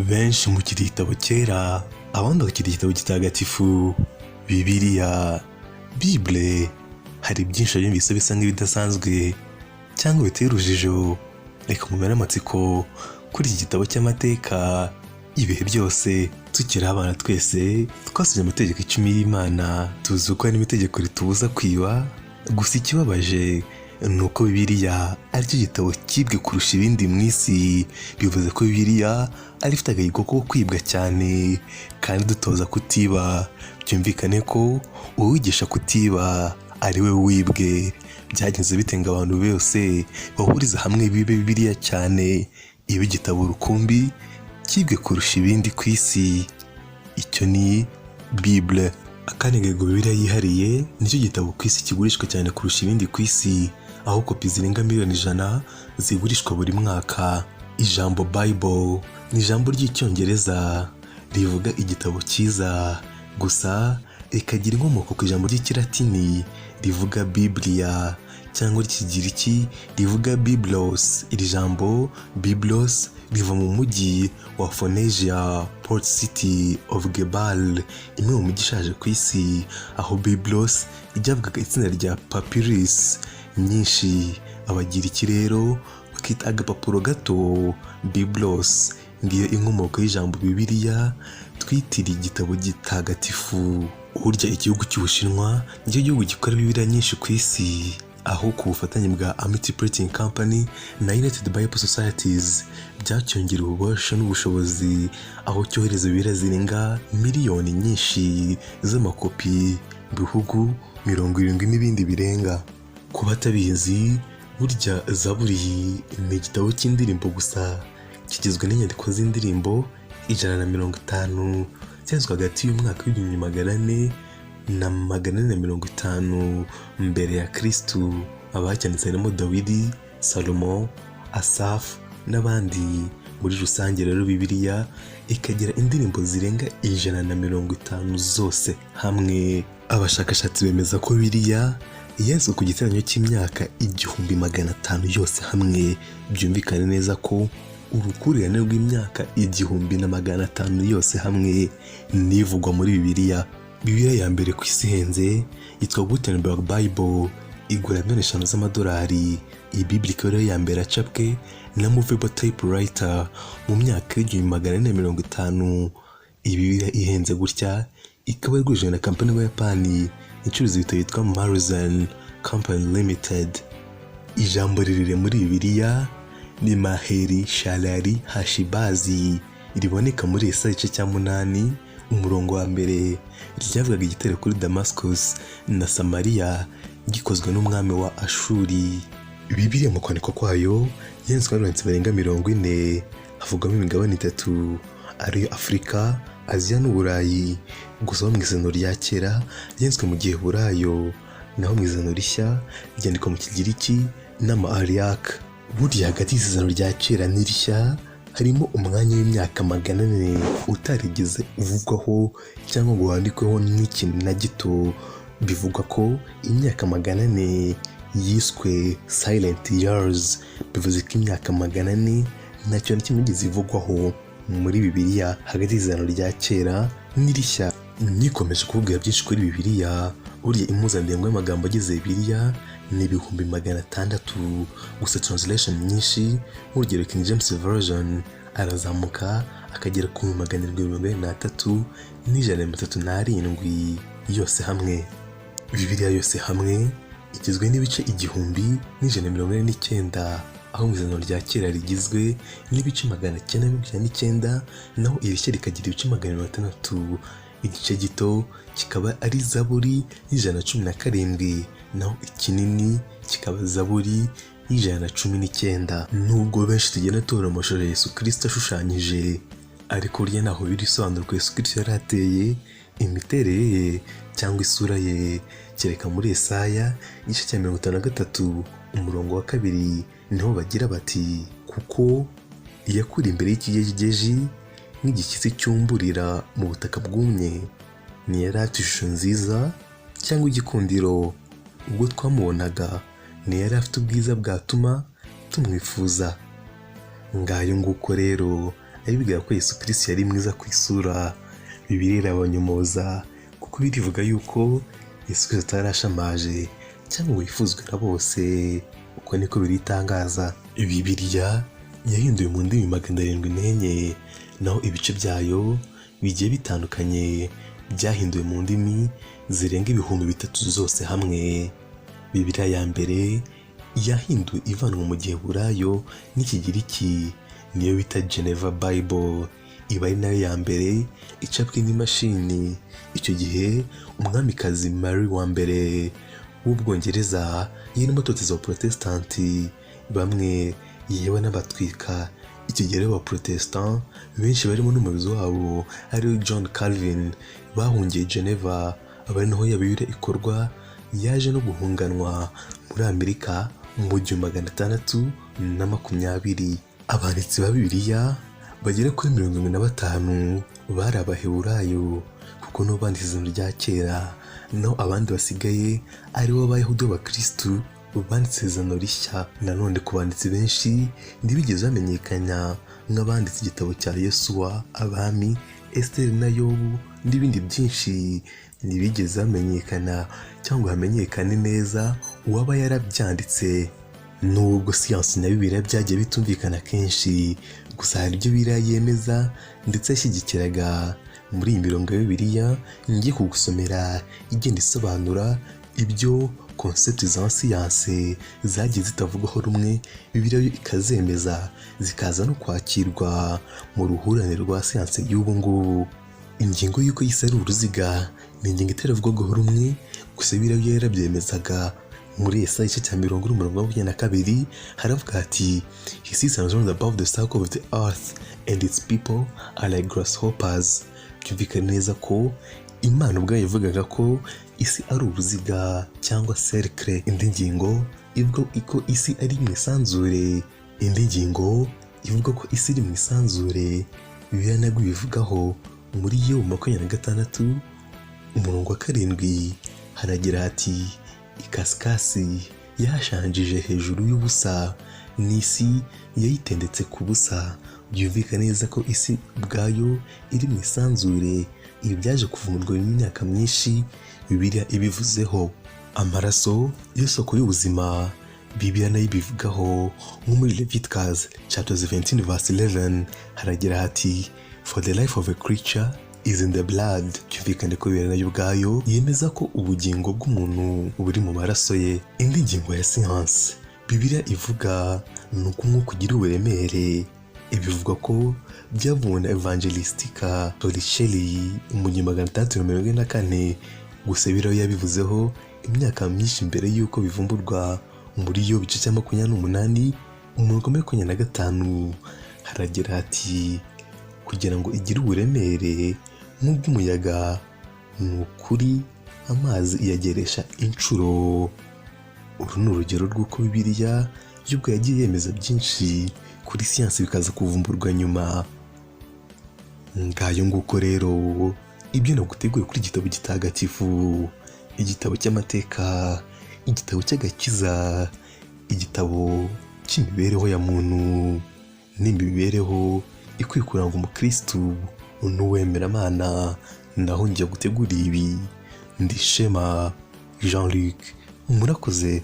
benshi mu gitabo kera, abandi bakita igitabo gitagatifu, Bibiliya, Bible. Hari byinshi byumvise bisa nk'ibidasanzwe cyangwa biteye urujijo. Reka mumere amatsiko kuri iki gitabo cy'amateka. Ibihe byose tukiri abana twese twasomye amategeko 10 y'Imana, tuzi ko hari n'itegeko ritubuza kwiba. Gusa ikibabaje ni uko Bibiliya ari cyo gitabo cyibwe kurusha ibindi mu isi. Bivuze ko Bibiliya ari ifite agahigo ko kwibwa cyane kandi dutoza kutiba. Byumvikane ko uwigisha kutiba ari we wibwe. Byagenze bitenga abantu bose bahuriza hamwe bibe Bibiliya cyane, ibi igitabo rukumbi cyibwe kurusha ibindi ku isi. Icyo ni Bible. Akandi gahigo Bibiliya yihariye, nicyo gitabo ku isi kigurishwa cyane kurusha ibindi ku isi, aho kopi zirenga miliyoni 100 zigurishwa buri mwaka. Ijambo Bible ni ijambo ry'Icyongereza rivuga igitabo cyiza, gusa rikagira inkomoko ku ijambo ry'Ikilatini rivuga Biblia, cyangwa ry'Ikigiriki rivuga Biblos. Iri jambo Biblos riva mu mujyi wa Phoenicia, Port City of Gebal, imwe mu mijyi ishaje ku isi, aho Biblos ryavugaga itsinda rya papyrus nyinshi. Abagiriki rero bakita agapapuro gato Biblos. Ngiyo inkomoko y'ijambo Bibiliya twitiriye igitabo gitagatifu. Burya igihugu cy'Ubushinwa nicyo gihugu gikora Bibiliya nyinshi ku isi, aho ku bufatanye bwa Amity Printing Company na United Bible Societies byacyongera ububasha n'ubushobozi, aho cyohereza Bibiliya zirenga miliyoni nyinshi z'amakopi mu bihugu 70 n'ibindi birenga. Ku batabizi, burya Zaburi ni igitabo cy'indirimbo gusa, kigizwe n'inyandiko z'indirimbo 150 cyanditswe hagati y'umwaka w'400 na 450 mbere ya Kristu. Abacyanditse harimo Dawidi, Salomo, Asaf n'abandi. Muri rusange rero Bibiliya ikagira indirimbo zirenga 150 zose hamwe. Abashakashatsi bemeza ko Bibiliya yanditswe ku giteranyo cy'imyaka 1500 yose hamwe. Byumvikane neza ko urukurikirane rw'imyaka 1500 yose hamwe nivugwa muri Bibiliya. Bibiliya ya mbere ku isi ihenze yitwa Gutenberg Bible, igura $5,000 z'amadolari. Iyi Bible ikaba ya mbere acapwe na movable typewriter mu myaka 1450. Iyi Bibiliya ihenze gutya ikaba igurishijwe na kampani y'Abayapani icuruza ibitabo yitwa Maruzen Company Limited. Ijambo ririre muri Bibiliya ni Maheri Shalari Hashibazi, riboneka muri Yesaya igice cya 8 umurongo wa mbere. Ryavugaga igitero kuri Damascus na Samariya gikozwe n'umwami wa Ashuri. Bibiliya mu kwandikwa kwayo yanditswe n'abanditsi barenga 40. Havugamo imigabane 3 ariyo Afurika, Aziya n'Uburayi. Gusa mu Isezerano rya kera ryanditswe mu gihe burayo, naho mu Isezerano rishya ryandikwa mu Kigiriki n'Ama-Aryak. Burya hagati y'Isezerano rya kera n'irishya harimo umwanya w'imyaka 400 utarigeze uvugwaho cyangwa ngo wandikweho n'ikintu na gito. Bivugwa ko imyaka 400 yiswe silent years, bivuze ko imyaka 400 ntacyo na kimwe ivugwaho muri Bibiliya hagati y'Isezerano rya kera n'irishya. Nikomeje kuvuga byinshi kuri Bibiliya. Burya impuzandengo y'amagambo agize Bibiliya ni 600,000. Gusa translation nyinshi, urugero King James Version arazamuka akagera ku 743 n' yose hamwe. Bibiliya yose hamwe igizwe n'ibice 1049, aho mu Isezerano rya kera rigizwe n'ibice 929, naho irishya rikagira ibice 600. Igice gito kikaba ari Zaburi 117, naho ikinini kikaba Zaburi 119. Nubwo benshi tugenda tubona amashusho ya Yesu Kristo ashushanyije, ariko burya naho birisobanura ko Yesu Kristo yari ateye, imiterere ye cyangwa isura ye. Kereka muri Yesaya igice cya 53 umurongo wa 2 niho bagira bati, kuko yakuri imbere y'ikigejegeji nk'igishyitsi cyumburira mu butaka bwumye. Ntiyari afite ishusho nziza cyangwa igikundiro, ubwo twamubonaga ntiyari afite ubwiza bwatuma tumwifuza. Ngayo nguko rero bigaragara ko Yesu Kristo yari mwiza ku isura. Bibiliya irabanyomoza kuko birivuga yuko Yesu Kristo atarashamaje cyangwa ngo yifuzwe na bose. Uko niko biritangaza. Bibiliya yahinduwe mu ndimi 704, naho ibice byayo bigiye bitandukanye byahinduwe mu ndimi zirenga 3000 zose hamwe. Bibiliya ya mbere yahinduwe ivanwa mu Giheburayo n'Ikigiriki, niyo bita Geneva Bible. Iba ari nayo ya mbere icapwe n'imashini. Icyo gihe umwamikazi Mary wa mbere w'Ubwongereza yarimo atoteza abaprotestanti, bamwe yewe n'abatwika. Icyo gihe abaprotestant benshi barimo n'umuyobozi wabo ariwe John Calvin bahungiye Geneva, abari naho ya Bibiliya ikorwa. Yaje no guhunganwa muri Amerika mu 1620. Abanditsi ba Bibiliya bagera kuri 75 bari Abaheburayo kuko no banditse Isezerano rya Kera, naho abandi basigaye aribo Abayahudi b'Abakristu banditse Isezerano Rishya. Nanone ku banditsi benshi ntibigeze bamenyekana nk'abanditse igitabo cya Yosuwa, Abami, Esiteri na Yobu n'ibindi byinshi. Ntibigeze bamenyekana cyangwa hamenyekane neza uwaba yarabyanditse. Nubwo siyansi na Bibiliya byagiye bitumvikana kenshi, gusa hari ibyo Bibiliya yemeza ndetse yashyigikiraga. Muri iyi mirongo ya Bibiliya ngiye kugusomera igenda isobanura ibyo concept za siyansi zagiye zitavugwaho rumwe, Bibiliya yo ikazemeza, zikaza no kwakirwa mu ruhurirane rwa siyansi y'ubu ngubu. Ingingo y'uko isi ari uruziga ni ingingo itaravugwaho rumwe, gusa Bibiliya yarabyemezaga. Muri Yesaya igice cya 22 haravuga ati, He sits enthroned above the circle of the earth and its people are like grasshoppers. Byumvikana neza ko Imana ubwayo yavugaga ko isi ari uruziga cyangwa cercle. Indi ngingo ivuga ko isi ari mu isanzure. Bibiliya nabwo bivugaho muri Yobu 26 umurongo wa 7 haragira ati, Ikasikasi yashanjije hejuru y'ubusa, n'isi yayitendetse ku busa. Byumvikana neza ko isi ubwayo iri mu isanzure. Ibi byaje kuvumurwa imyaka myinshi Bibiliya ibivuzeho. Amaraso y'isoko y'ubuzima Bibiliya nayo ibivugaho, nko muri Leviticus chapter 17 verse 11 haragira hati, For the life of a creature is in the blood. Byumvikane ko Bibiliya nayo ubwayo yemeza ko ubugingo bw'umuntu buri mu maraso ye. Indi ngingo ya siyansi Bibiliya ivuga ni uko umwuka ugira uburemere. Ibivuga ko byavuwe na Evangelistica Torricelli mu 1644, gusa Bibiliya yabivuzeho imyaka myinshi mbere y'uko bivumburwa. Muri Yobu igice cya 28 umurongo wa 25 haragira hati, kugira ngo igire uburemere nk'ubw'umuyaga, ni ukuri amazi iyageresha inshuro. Uru ni urugero rw'uko Bibiliya y'ubwo yagiye yemeza byinshi kuri siyansi bikaza kuvumburwa nyuma. Ngayo nguko rero ibyo naguteguye kuri igitabo gitagatifu, igitabo cy'amateka, igitabo cy'agakiza, igitabo cy'imibereho ya muntu n'imibereho ikwiye kuranga umukristu n'uwemeramana. Naho njya gutegura ibi, Ndishema Jean-Luc. Murakoze.